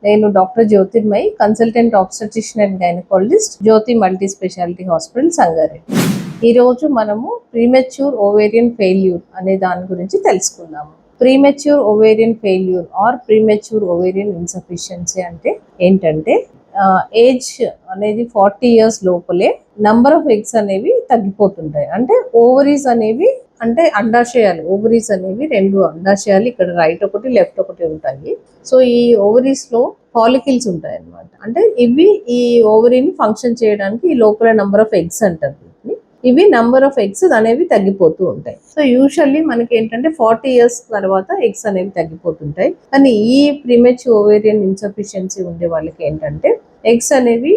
నేను doctor Jyothirmayi, consultant obstetrician and gynaecologist, Jyothi multi speciality hospital, Sangareddy. ఈ రోజు మనము ప్రీమెచ్యూర్ ఓవేరియన్ ఫెయిల్యూర్ అనే దాని గురించి తెలుసుకుందాము. Premature ovarian failure or premature ovarian insufficiency అంటే ఏంటంటే ఏజ్ అనేది 40 years లోపలే నంబర్ ఆఫ్ ఎగ్స్ అనేవి తగ్గిపోతుంటాయి. అంటే ఓవరీస్ అనేవి, అంటే అండాశయాలు, ఓవరీస్ అనేవి 2 అండాశయాలు, ఇక్కడ రైట్ ఒకటి లెఫ్ట్ ఒకటి ఉంటాయి. సో ఈ ఓవరీస్ లో ఫాలికిల్స్ ఉంటాయి అన్నమాట. అంటే ఇవి ఈ ఓవరీని ఫంక్షన్ చేయడానికి ఈ లోపల నంబర్ ఆఫ్ ఎగ్స్ అంటారు. ఇవి నంబర్ ఆఫ్ ఎగ్స్ అనేవి తగ్గిపోతూ ఉంటాయి. సో యూజువల్లీ మనకి ఏంటంటే 40 years తర్వాత ఎగ్స్ అనేవి తగ్గిపోతుంటాయి. కానీ ఈ ప్రీమెచ్యూర్ ఓవేరియన్ ఇన్సఫిషియన్సీ ఉండే వాళ్ళకి ఏంటంటే ఎగ్స్ అనేవి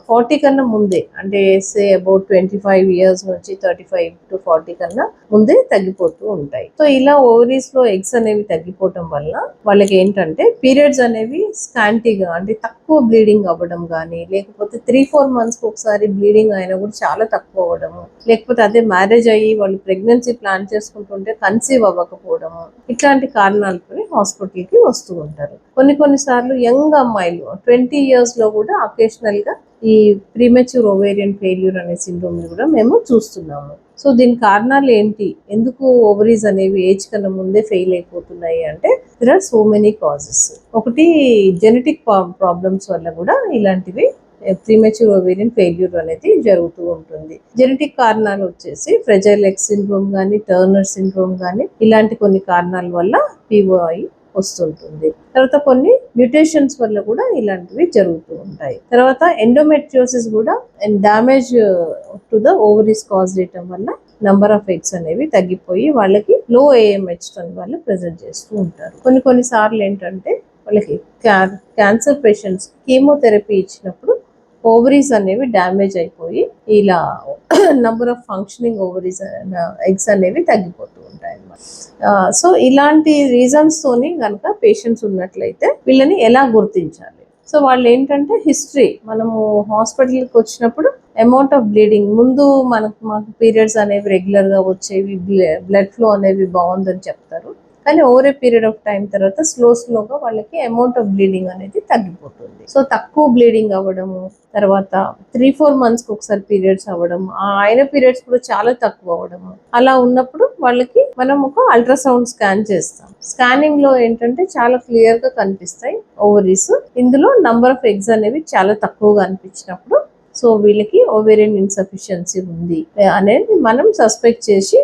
40 కన్నా ముందే, అంటే సే అబౌట్ 25 years నుంచి 35 to 40 కన్నా ముందే తగ్గిపోతూ ఉంటాయి. సో ఇలా ఓవరీస్ లో ఎగ్స్ అనేవి తగ్గిపోవటం వల్ల వాళ్ళకి ఏంటంటే పీరియడ్స్ అనేవి స్కాంటీగా, అంటే తక్కువ బ్లీడింగ్ అవ్వడం కానీ, లేకపోతే 3-4 months ఒకసారి బ్లీడింగ్ అయినా కూడా చాలా తక్కువ అవ్వడము, లేకపోతే అదే మ్యారేజ్ అయ్యి వాళ్ళు ప్రెగ్నెన్సీ ప్లాన్ చేసుకుంటుంటే కన్సీవ్ అవ్వకపోవడము, ఇట్లాంటి కారణాలతో హాస్పిటల్కి వస్తూ ఉంటారు. కొన్ని సార్లు యంగ్ అమ్మాయిలు 20 years లో కూడా అకేషనల్ గా ఈ ప్రీమెచ్యూర్ ఓవేరియన్ ఫెయిల్యూర్ అనే సిండ్రోమ్ ని కూడా మేము చూస్తున్నాము. సో దీని కారణాలు ఏంటి, ఎందుకు ఓవరీస్ అనేవి ఏజ్ కన్నా ముందే ఫెయిల్ అయిపోతున్నాయి అంటే there are so many causes. ఒకటి జెనెటిక్ ప్రాబ్లమ్స్ వల్ల కూడా ఇలాంటివి ప్రీమెచ్యూర్ ఓవేరియన్ ఫెయిల్యూర్ అనేది జరుగుతూ ఉంటుంది. జెనెటిక్ కారణాలు వచ్చేసి ఫ్రెజైల్ ఎక్స్ సిండ్రోమ్ కానీ, టర్నర్ సిండ్రోమ్ కానీ, ఇలాంటి కొన్ని కారణాల వల్ల POI వస్తుంటుంది. తర్వాత కొన్ని మ్యూటేషన్స్ వల్ల కూడా ఇలాంటివి జరుగుతూ ఉంటాయి. తర్వాత ఎండోమెట్రియోసిస్ కూడా damage to the ovaries cause చేయటం వల్ల నంబర్ ఆఫ్ ఎగ్స్ అనేవి తగ్గిపోయి వాళ్ళకి లో AMH వాళ్ళు ప్రెజెంట్ చేస్తూ ఉంటారు. కొన్ని సార్లు ఏంటంటే వాళ్ళకి క్యాన్సర్ పేషెంట్స్ కీమోథెరపీ ఇచ్చినప్పుడు ఓవరీస్ అనేవి డ్యామేజ్ అయిపోయి ఇలా number of functioning ovaries eggs అనేవి తగ్గిపోతూ ఉంటాయి అన్నమాట. సో ఇలాంటి రీజన్స్ తోని కనుక పేషెంట్స్ ఉన్నట్లయితే వీళ్ళని ఎలా గుర్తించాలి? సో వాళ్ళు ఏంటంటే హిస్టరీ, మనము హాస్పిటల్కి వచ్చినప్పుడు అమౌంట్ ఆఫ్ బ్లీడింగ్ ముందు మాకు పీరియడ్స్ అనేవి రెగ్యులర్ గా వచ్చేవి, బ్లడ్ ఫ్లో అనేవి బాగుందని చెప్తారు. కానీ over a period of time తర్వాత స్లోగా వాళ్ళకి అమౌంట్ ఆఫ్ బ్లీడింగ్ అనేది తగ్గిపోతుంది. సో తక్కువ బ్లీడింగ్ అవ్వడము, తర్వాత 3-4 months ఒకసారి పీరియడ్స్ అవ్వడము, ఆ అయిన పీరియడ్స్ కూడా చాలా తక్కువ అవ్వడము, అలా ఉన్నప్పుడు వాళ్ళకి మనం ఒక అల్ట్రాసౌండ్ స్కాన్ చేస్తాం. స్కానింగ్ లో ఏంటంటే చాలా క్లియర్ గా కనిపిస్తాయి ఓవరీస్. ఇందులో నంబర్ ఆఫ్ ఎగ్స్ అనేవి చాలా తక్కువగా అనిపించినప్పుడు సో వీళ్ళకి ఓవేరియన్ ఇన్సఫిషియన్సీ ఉంది అనేది మనం సస్పెక్ట్ చేసి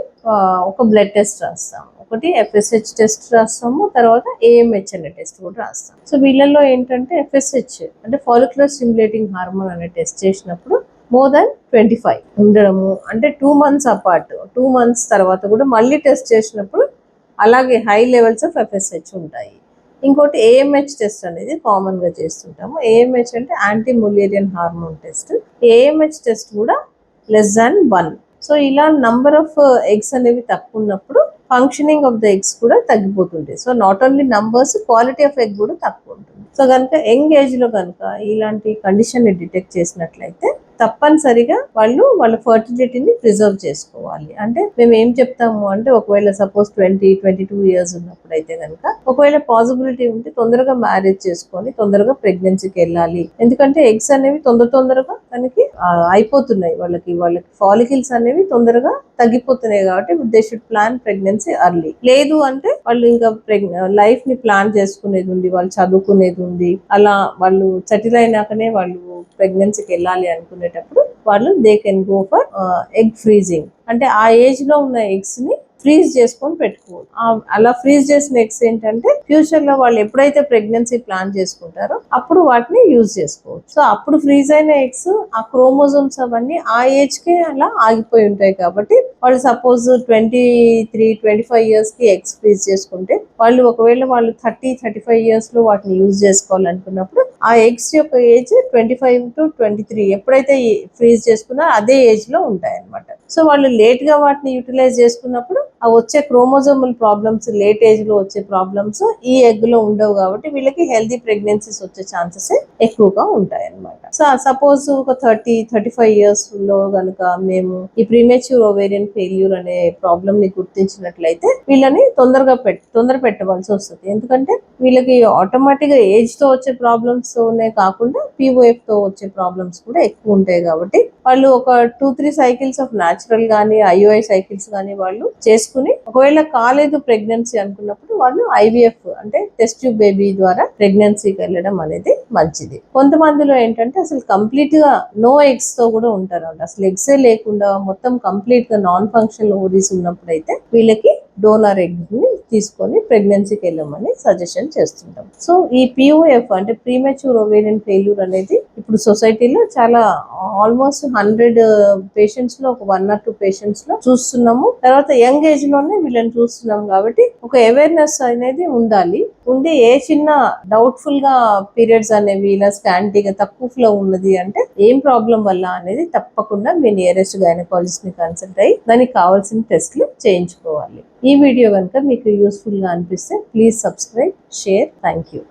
ఒక బ్లడ్ టెస్ట్ రాస్తాం. ఒకటి FSH టెస్ట్ రాస్తాము, తర్వాత AMH అనే టెస్ట్ కూడా రాస్తాం. సో వీళ్ళల్లో ఏంటంటే FSH అంటే ఫాలిక్యులర్ స్టిమ్యులేటింగ్ హార్మోన్ అనే టెస్ట్ చేసినప్పుడు more than 25 ఉండడము, అంటే 2 months అపార్ట్, 2 months తర్వాత కూడా మళ్ళీ టెస్ట్ చేసినప్పుడు అలాగే హై లెవెల్స్ ఆఫ్ FSH ఉంటాయి. ఇంకోటి AMH టెస్ట్ అనేది కామన్ గా చేస్తుంటాము. AMH అంటే anti Mullerian hormone test. AMH test కూడా <1. సో ఇలా నంబర్ ఆఫ్ ఎగ్స్ అనేవి తక్కువ ఉన్నప్పుడు ఫంక్షనింగ్ ఆఫ్ ద ఎగ్స్ కూడా తగ్గిపోతుంటాయి. So not only numbers, quality of egg కూడా తక్కువ ఉంటుంది. సో కనుక యంగ్ ఏజ్ లో కనుక ఇలాంటి కండిషన్ ని డిటెక్ట్ చేసినట్లయితే తప్పనిసరిగా వాళ్ళ ఫర్టిలిటీని ప్రిజర్వ్ చేసుకోవాలి. అంటే మేము ఏం చెప్తాము అంటే ఒకవేళ సపోజ్ 20-22 years ఉన్నప్పుడు అయితే కనుక ఒకవేళ పాసిబిలిటీ ఉంటే తొందరగా మ్యారేజ్ చేసుకొని తొందరగా ప్రెగ్నెన్సీకి వెళ్ళాలి. ఎందుకంటే ఎగ్స్ అనేవి తొందరగా మనకి అయిపోతున్నాయి, వాళ్ళకి ఫాలికిల్స్ అనేవి తొందరగా తగ్గిపోతున్నాయి. కాబట్టి they should plan pregnancy early. లేదు అంటే వాళ్ళు ఇంకా లైఫ్ ని ప్లాన్ చేసుకునేది ఉంది, వాళ్ళు చదువుకునేది ఉంది, అలా వాళ్ళు సెటిల్ అయినాకనే వాళ్ళు ప్రెగ్నెన్సీకి వెళ్ళాలి అనుకునేటప్పుడు వాళ్ళు they can go for egg freezing. అంటే ఆ ఏజ్ లో ఉన్న ఎగ్స్ ని ఫ్రీజ్ చేసుకొని పెట్టుకోవచ్చు. అలా ఫ్రీజ్ చేసిన ఎగ్స్ ఏంటంటే ఫ్యూచర్ లో వాళ్ళు ఎప్పుడైతే ప్రెగ్నెన్సీ ప్లాన్ చేసుకుంటారో అప్పుడు వాటిని యూజ్ చేసుకోవచ్చు. సో అప్పుడు ఫ్రీజ్ అయిన ఎగ్స్, ఆ క్రోమోజోమ్స్ అవన్నీ ఆ ఏజ్ కి అలా ఆగిపోయి ఉంటాయి. కాబట్టి వాళ్ళు సపోజ్ 23-25 years కి ఎగ్స్ ఫ్రీజ్ చేసుకుంటే ఒకవేళ వాళ్ళు 30-35 years లో వాటిని యూజ్ చేసుకోవాలనుకున్నప్పుడు ఆ ఎగ్స్ యొక్క ఏజ్ 25 to 23 ఎప్పుడైతే ఫ్రీజ్ చేసుకున్నా అదే ఏజ్ లో ఉంటాయి అన్నమాట. సో వాళ్ళు లేట్ గా వాటిని యూటిలైజ్ చేసుకున్నప్పుడు ఆ వచ్చే క్రోమోజోమల్ ప్రాబ్లమ్స్ లేట్ ఏజ్ లో వచ్చే ప్రాబ్లమ్స్ ఈ ఎగ్ లో ఉండవు కాబట్టి వీళ్ళకి హెల్దీ ప్రెగ్నెన్సీస్ వచ్చే ఛాన్సెస్ ఎక్కువగా ఉంటాయి అన్నమాట. సో సపోజ్ ఒక 35 ఇయర్స్ లో కనుక మేము ఈ ప్రీమేచ్యూర్ ఓవేరియన్ ఫెయిల్యూర్ అనే ప్రాబ్లమ్ ని గుర్తించినట్లయితే వీళ్ళని తొందర పెట్టవలసి వస్తుంది. ఎందుకంటే వీళ్ళకి ఆటోమేటిక్ గా ఏజ్ తో వచ్చే ప్రాబ్లమ్స్ తోనే కాకుండా పిఓఎఫ్ తో వచ్చే ప్రాబ్లమ్స్ కూడా ఎక్కువ ఉంటాయి కాబట్టి వాళ్ళు ఒక 2-3 సైకిల్స్ ఆఫ్ న్యాచురల్ గానీ ఐఓఐ సైకిల్స్ గానీ వాళ్ళు చేసుకుని ఒకవేళ కాలేదు ప్రెగ్నెన్సీ అనుకున్నప్పుడు వాళ్ళు ఐవీఎఫ్ అంటే టెస్ట్ ట్యూబ్ బేబీ ద్వారా ప్రెగ్నెన్సీకి వెళ్ళడం అనేది మంచిది. కొంతమందిలో ఏంటంటే అసలు కంప్లీట్ గా నో ఎగ్స్ తో కూడా ఉంటారు అంట, అసలు ఎగ్సే లేకుండా మొత్తం కంప్లీట్ గా నాన్ ఫంక్షనల్ ఓవరీస్ ఉన్నప్పుడు అయితే వీళ్ళకి డోనర్ ఎగ్ ని తీసుకొని ప్రెగ్నెన్సీకి వెళ్ళమని సజెషన్ చేస్తుంటాం. సో ఈ పిఓఎఫ్ అంటే ప్రీమెచ్యూర్ ఓవేరియన్ ఫెయిల్యూర్ అనేది ఇప్పుడు సొసైటీలో చాలా ఆల్మోస్ట్ 100 పేషెంట్స్ లో ఒక 1 or 2 పేషెంట్స్ లో చూస్తున్నాము. తర్వాత యంగ్ ఏజ్ లోనే వీళ్ళని చూస్తున్నాం కాబట్టి ఒక అవేర్నెస్ అనేది ఉండాలి. ఉండి ఏ చిన్న డౌట్ఫుల్ గా పీరియడ్స్ అనేవి ఇలా స్కాంటీగా తక్కువ ఫ్లో ఉన్నది అంటే ఏం ప్రాబ్లం వల్ల అనేది తప్పకుండా మీ నియరెస్ట్ గైనకాలజిస్ట్ ని కన్సల్ట్ అయ్యి దానికి కావాల్సిన టెస్ట్లు చేయించుకోవాలి. ఈ వీడియో కనుక మీకు యూస్ఫుల్ గా అనిపిస్తే please subscribe, share. Thank you.